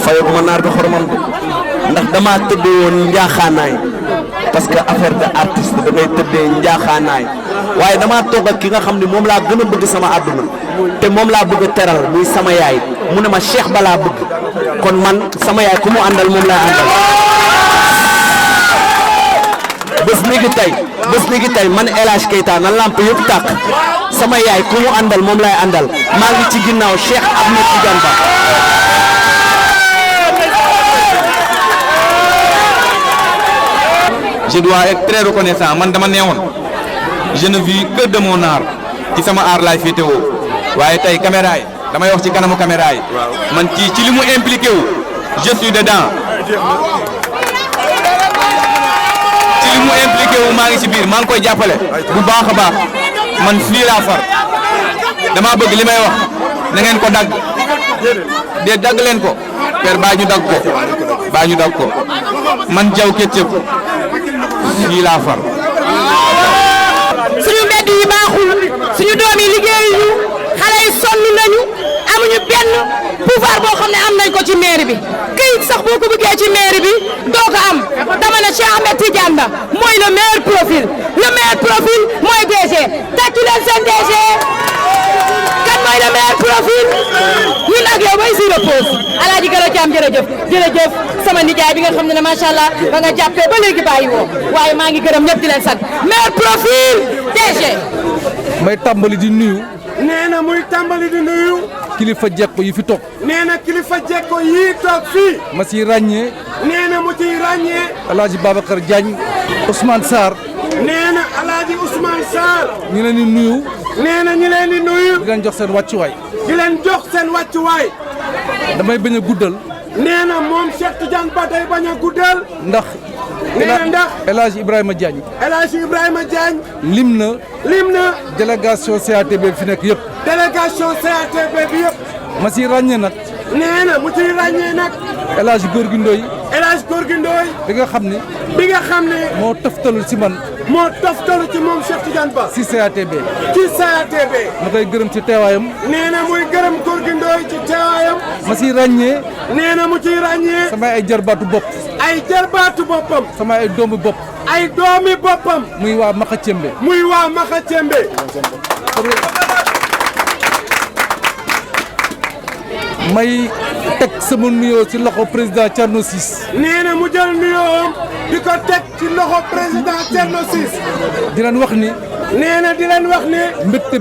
fayaguma naar bi xoromam ndax damaa tëddee woon njaaxaanaay parce que affaire de artiste da ngay tëddee njaaxaanaay waaye damaa toog ak ki nga xam ne moom laa gën a bëgg sama àdduna te moom laa bëgg a teral muy sama yaay mu ne ma Cheikh balaa bëgg kon man sama yaay ku mu àndal moom laa àndal bés ni gi tey man El Hadj Keita na lamp yëpp tàkk sama yaay ku mu àndal moom laay àndal maa ngi ci ginnaaw Cheikh Ahmed Tidiane Ba. Je dois être très reconnaissant man dama neewoon je ne vis que de mon art ci sama art laay féetewoo waaye tey caméra yi damay wax ci kanamu caméra yi man ci li mu impliqué wu je suis dedans ci li mu impliqué wu maa ngi ci biir maa ngi koy jàppale bu baax a baax man fii laa far dama bëgg li may wax na ngeen ko dagg de dagg leen ko père baa ñu dagg ko man Diaw Ketchup fii laa far. suñu mbedd yi baaxul suñu doom yi liggéeyuñu xale yi sonn nañu amuñu benn pouvoir boo xam ne am nañ ko ci mairie bi këyit sax boo ko bëggee ci mairie bi doo ko am dama ne Cheikh Ahmed Tidiane Ba mooy le meilleur profil mooy DG tàccu leen seen DG kan mooy le meilleur profil ñun ak yow bay si repose Alaaji Galo Thiam jërëjëf sama nijaay bi nga xam ne macha allah ba nga jàppee ba léegi bàyyi woo waaye maa ngi gërëm ñëpp di leen sant meilleur profil DG. may tàmbali di nuyu. nee na muy tàmbali di nuyu. kilifa jekko yi fi toog. nee na kilifa jekko yi toog fii. ma ciy ràññee. nee na mu ciy ràññee. El Hadj Babacar Diagne. Ousmane Sarr. nee na El Hadj Ousmane Sarr. ñu leen di nuyu. nee na ñu leen di nuyu. di leen jox seen wàccuwaay. di leen jox seen wàccuwaay. damay bañ a guddal. nee na moom Cheikh Tidiane Ba day bañ a guddal. ndax. nee na ndax El Hadj Ibrahima Diagne. El Hadj Ibrahima Diagne. lim na. délégation CATB fi nekk yëpp. délégation CATB bi yëpp. ma ciy ràññee nag. nee na mu ciy ràññee nag. El Hadj Gorgui Ndoye. El Hadj Gorgui Ndoye. bi nga xam ne. moo toftalu ci man. moo toftalu ci moom Cheikh Tidiane Ba. ci CATB. ma koy gërëm ci teewaayam. nee na muy gërëm Gorgui Ndoye ci teewaayam. ma ciy ràññee. nee na mu ciy ràññee. samay ay jarbaatu bopp. ay jarbaatu boppam. samay ay doomu bopp. ay doomi boppam. muy waa Maxa Cembe. may teg sama nuyoo ci loxo président Thierno Ciss. nee na mu jël nuyoom di ko teg ci loxo président Thierno Ciss. di leen wax ni. nee na di leen wax ni. mbégte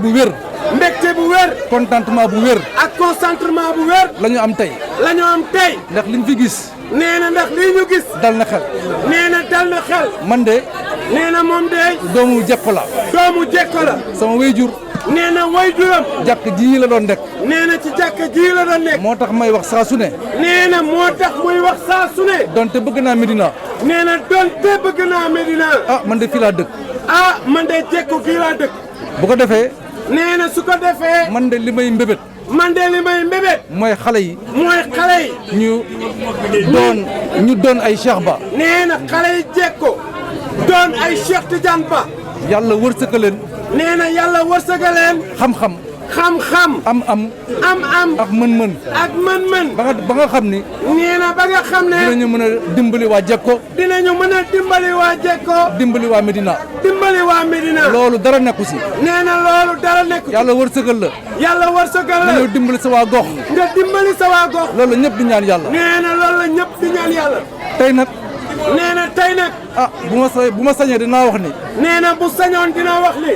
bu wér. contentement bu wér. ak concentrement bu wér. la ñu am tey. ndax liñ fi gis. nee na ndax lii ñu gis. dal na xel. nee na dal na xel. man de. nee na moom de. doomu jekko la. sama wéyjur. nee na wayjuram. jàkk ji la doon nekk. nee na ci jàkk ji la doon nekk. moo tax may wax saa su ne. nee na moo tax muy wax saa su ne. donte bëgg naa Medina. nee na donte bëgg naa Medina. ah man de fii laa dëkk. man de jekko fii laa dëkk. bu ko defee. nee na su ko defee. man de li may mbébét. mooy xale yi. ñu doon ay Cheikh Ba. nee na xale yi jekko doon ay Cheikh Tidiane Ba. yàlla wërsëgaleen. nee na yàlla wërsëgaleen. xam-xam. am-am. ak mën-mën. ba nga xam ni. nee na ba nga xam ne. dinañu mën a dimbali waa Jekko. dimbali waa Medina. loolu dara nekku si. nee na loolu dara nekku si. yàlla wërsëgal la. nga ñëw dimbali sa waa gox. loolu la ñëpp di ñaan yàlla. nee na loolu la ñëpp di ñaan yàlla. tey nag. nee na tey nag. bu ma sañee dinaa wax ni. nee na bu sañoon dina wax ni.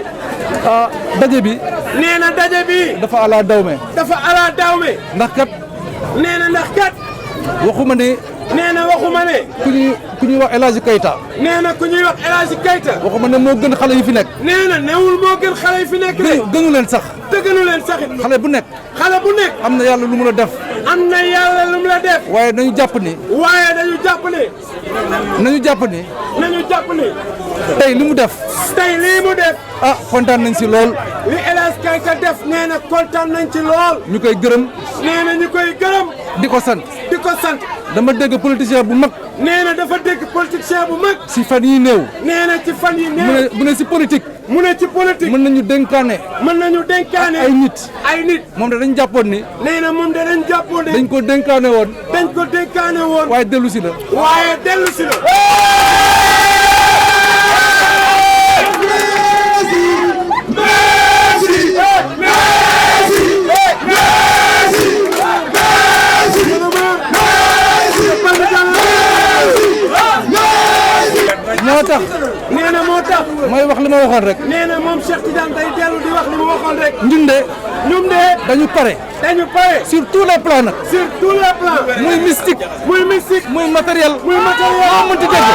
daje bi. nee na daje bi. dafa ala dawme. ndax kat. nee na ndax kat. waxuma ne. nee na waxuma ne. ku ñuy wax El Hadj Keita. nee na ku ñuy wax El Hadj Keita. waxuma ne moo gën xale yi fi nekk. nee na newul moo gën xale yi fi nekk de. gënu leen sax. te gënu leen sax it. xale bu nekk. am na yàlla lu mu la def. waaye nañu jàpp ni. nañu jàpp ni. tey li mu def. kontaan nañ si lool. li El Hadj Keita def nee na kontaan nañ ci lool. ñu koy gërëm. nee na ñu koy gërëm. di ko sant. ko sant. dama dégg politicien bu mag. nee na dafa dégg politicien bu mag. si fan yi néew. nee na ci fan yi néew. mu ne si politique. mu ne ci politique. mën nañu dénkaane. mën nañu dénkaane. ay nit. ay nit. moom de dañ jàppoon ni. nee na moom de dañ jàppoon ne. dañ ko dénkaane woon. dañ ko dénkaane woon. waaye dellu si la. waaye dellu si la. moo tax. nee na moo tax. mooy wax li ma waxoon rek. nee na moom Cheikh Tidiane day dellu di wax li mu waxoon rek. ñun de. dañu pare. dañu pare. sur tous les plans nag. sur tous les plans. muy mystique. muy mystique. muy matériel. muy matériel. moo mënti dégg.